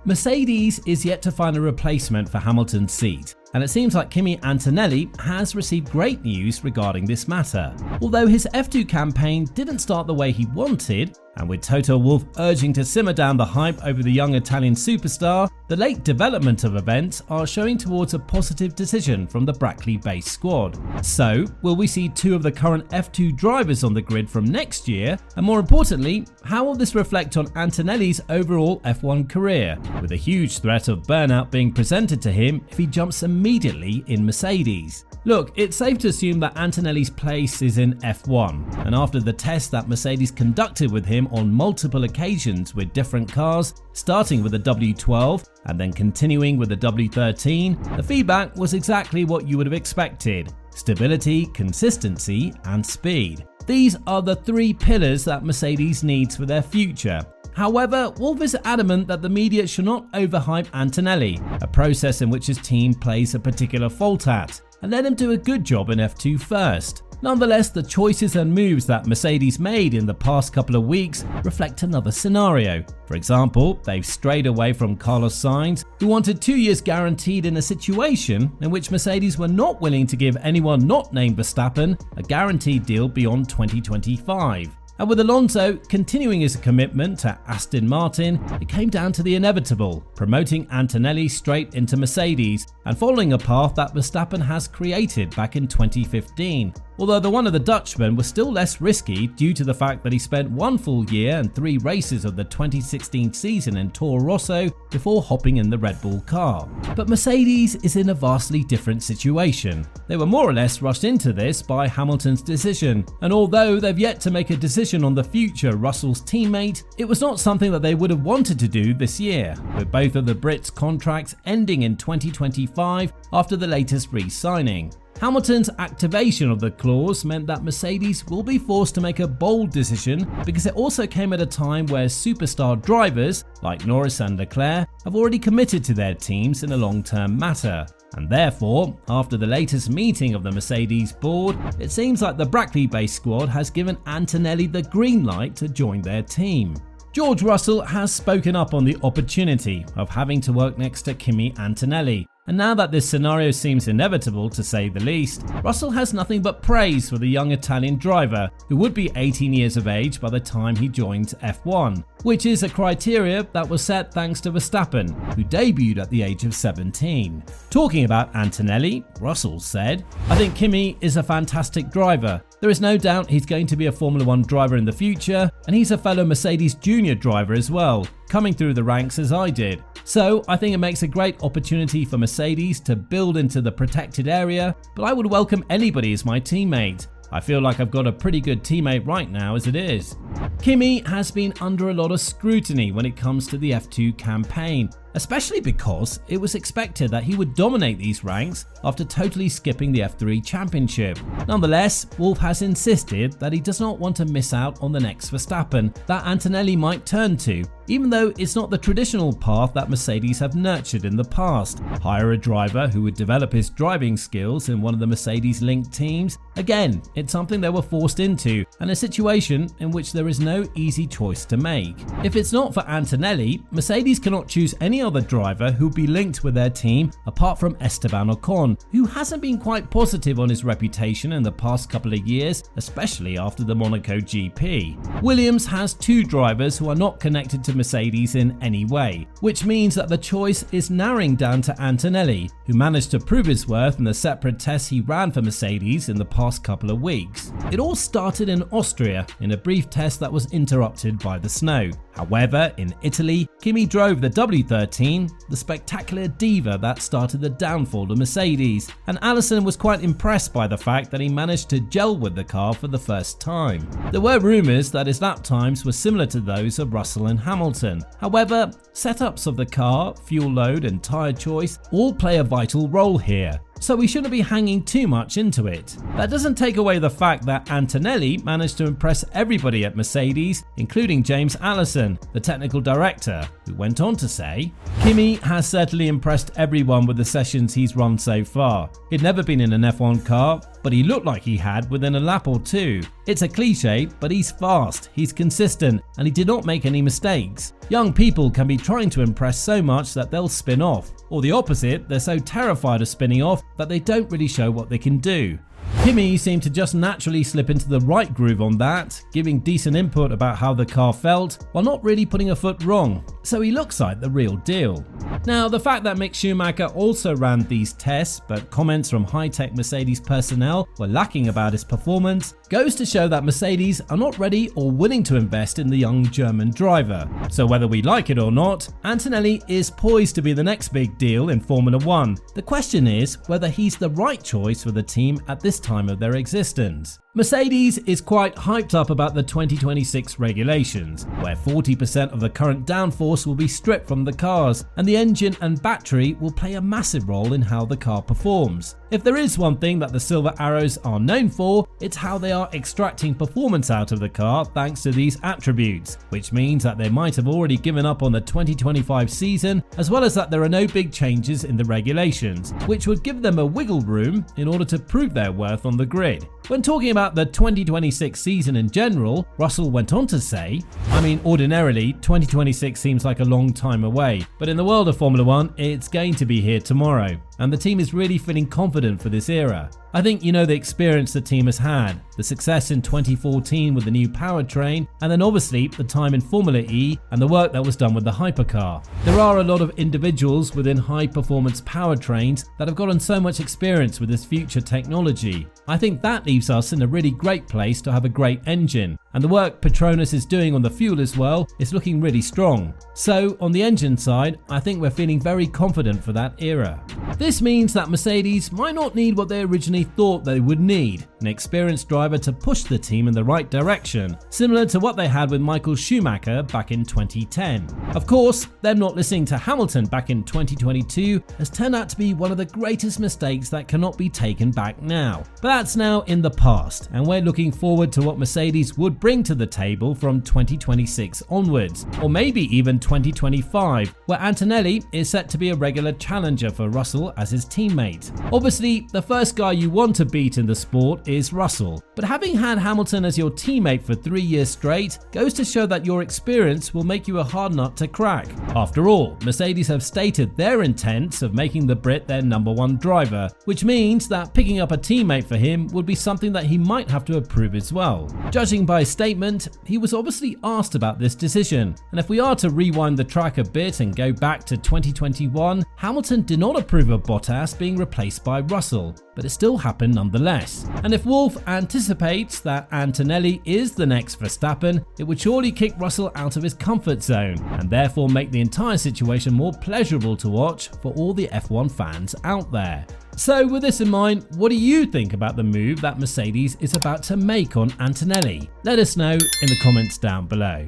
Mercedes is yet to find a replacement for Hamilton's seat, and it seems like Kimi Antonelli has received great news regarding this matter. Although his F2 campaign didn't start the way he wanted, and with Toto Wolff urging to simmer down the hype over the young Italian superstar, the late development of events are showing towards a positive decision from the Brackley-based squad. So, will we see two of the current F2 drivers on the grid from next year? And more importantly, how will this reflect on Antonelli's overall F1 career, with a huge threat of burnout being presented to him if he jumps immediately in Mercedes? Look, it's safe to assume that Antonelli's place is in F1, and after the test that Mercedes conducted with him on multiple occasions with different cars, starting with the W12 and then continuing with the W13, the feedback was exactly what you would have expected: stability, consistency, and speed. These are the three pillars that Mercedes needs for their future. However, Wolff is adamant that the media should not overhype Antonelli, a process in which his team plays a particular fault at, and let him do a good job in F2 first. Nonetheless, the choices and moves that Mercedes made in the past couple of weeks reflect another scenario. For example, they've strayed away from Carlos Sainz, who wanted 2 years guaranteed in a situation in which Mercedes were not willing to give anyone not named Verstappen a guaranteed deal beyond 2025. And with Alonso continuing his commitment to Aston Martin, it came down to the inevitable, promoting Antonelli straight into Mercedes and following a path that Verstappen has created back in 2015. Although the one of the Dutchman was still less risky due to the fact that he spent 1 full year and 3 races of the 2016 season in Toro Rosso before hopping in the Red Bull car. But Mercedes is in a vastly different situation. They were more or less rushed into this by Hamilton's decision, and although they've yet to make a decision on the future Russell's teammate, it was not something that they would have wanted to do this year, with both of the Brits' contracts ending in 2025 after the latest re-signing. Hamilton's activation of the clause meant that Mercedes will be forced to make a bold decision, because it also came at a time where superstar drivers like Norris and Leclerc have already committed to their teams in a long-term matter. And therefore, after the latest meeting of the Mercedes board, it seems like the Brackley-based squad has given Antonelli the green light to join their team. George Russell has spoken up on the opportunity of having to work next to Kimi Antonelli. And now that this scenario seems inevitable to say the least, Russell has nothing but praise for the young Italian driver, who would be 18 years of age by the time he joined F1, which is a criteria that was set thanks to Verstappen, who debuted at the age of 17. Talking about Antonelli, Russell said, "I think Kimi is a fantastic driver. There is no doubt he's going to be a Formula 1 driver in the future, and he's a fellow Mercedes Junior driver as well, coming through the ranks as I did. So I think it makes a great opportunity for Mercedes to build into the protected area, but I would welcome anybody as my teammate. I feel like I've got a pretty good teammate right now as it is." Kimi has been under a lot of scrutiny when it comes to the F2 campaign, especially because it was expected that he would dominate these ranks after totally skipping the F3 championship. Nonetheless, Wolff has insisted that he does not want to miss out on the next Verstappen that Antonelli might turn to, even though it's not the traditional path that Mercedes have nurtured in the past. Hire a driver who would develop his driving skills in one of the Mercedes-linked teams. Again, it's something they were forced into, and a situation in which there is no easy choice to make. If it's not for Antonelli, Mercedes cannot choose any other driver who will be linked with their team apart from Esteban Ocon, who hasn't been quite positive on his reputation in the past couple of years, especially after the Monaco GP. Williams has 2 drivers who are not connected to Mercedes in any way, which means that the choice is narrowing down to Antonelli, who managed to prove his worth in the separate tests he ran for Mercedes in the past couple of weeks. It all started in Austria in a brief test that was interrupted by the snow. However, in Italy, Kimi drove the W13, the spectacular diva that started the downfall of Mercedes, and Allison was quite impressed by the fact that he managed to gel with the car for the first time. There were rumours that his lap times were similar to those of Russell and Hamilton. However, setups of the car, fuel load and tyre choice all play a vital role here, so we shouldn't be hanging too much into it. That doesn't take away the fact that Antonelli managed to impress everybody at Mercedes, including James Allison, the technical director, who went on to say, "Kimi has certainly impressed everyone with the sessions he's run so far. He'd never been in an F1 car, but he looked like he had within a lap or two. It's a cliche, but he's fast, he's consistent, and he did not make any mistakes. Young people can be trying to impress so much that they'll spin off, or the opposite, they're so terrified of spinning off that they don't really show what they can do. Kimi seemed to just naturally slip into the right groove on that, giving decent input about how the car felt, while not really putting a foot wrong, so he looks like the real deal. Now, the fact that Mick Schumacher also ran these tests, but comments from high-tech Mercedes personnel were lacking about his performance, goes to show that Mercedes are not ready or willing to invest in the young German driver. So whether we like it or not, Antonelli is poised to be the next big deal in Formula 1. The question is whether he's the right choice for the team at this time of their existence. Mercedes is quite hyped up about the 2026 regulations, where 40% of the current downforce will be stripped from the cars, and the engine and battery will play a massive role in how the car performs. If there is one thing that the Silver Arrows are known for, it's how they are extracting performance out of the car thanks to these attributes, which means that they might have already given up on the 2025 season, as well as that there are no big changes in the regulations, which would give them a wiggle room in order to prove their worth on the grid. When talking about the 2026 season in general, Russell went on to say, ordinarily 2026 seems like a long time away, but in the world of Formula 1, it's going to be here tomorrow, and the team is really feeling confident for this era. I think you know the experience the team has had, the success in 2014 with the new powertrain, and then obviously the time in Formula E and the work that was done with the hypercar. There are a lot of individuals within high-performance powertrains that have gotten so much experience with this future technology. I think that leaves us in a really great place to have a great engine, and the work Petronas is doing on the fuel as well is looking really strong. So on the engine side, I think we're feeling very confident for that era. This means that Mercedes might not need what they originally thought they would need, an experienced driver to push the team in the right direction, similar to what they had with Michael Schumacher back in 2010. Of course, them not listening to Hamilton back in 2022 has turned out to be one of the greatest mistakes that cannot be taken back now. But that's now in the past, and we're looking forward to what Mercedes would bring to the table from 2026 onwards, or maybe even 2025, where Antonelli is set to be a regular challenger for Russell as his teammate. Obviously, the first guy you want to beat in the sport is Russell, but having had Hamilton as your teammate for 3 years straight goes to show that your experience will make you a hard nut to crack. After all, Mercedes have stated their intents of making the Brit their #1 driver, which means that picking up a teammate for him would be something that he might have to approve as well. Judging by his statement, he was obviously asked about this decision, and if we are to rewind the track a bit and go back to 2021, Hamilton did not approve of Bottas being replaced by Russell, but it still happened nonetheless. And if Wolff anticipates that Antonelli is the next Verstappen, it would surely kick Russell out of his comfort zone, and therefore make the entire situation more pleasurable to watch for all the F1 fans out there. So with this in mind, what do you think about the move that Mercedes is about to make on Antonelli? Let us know in the comments down below.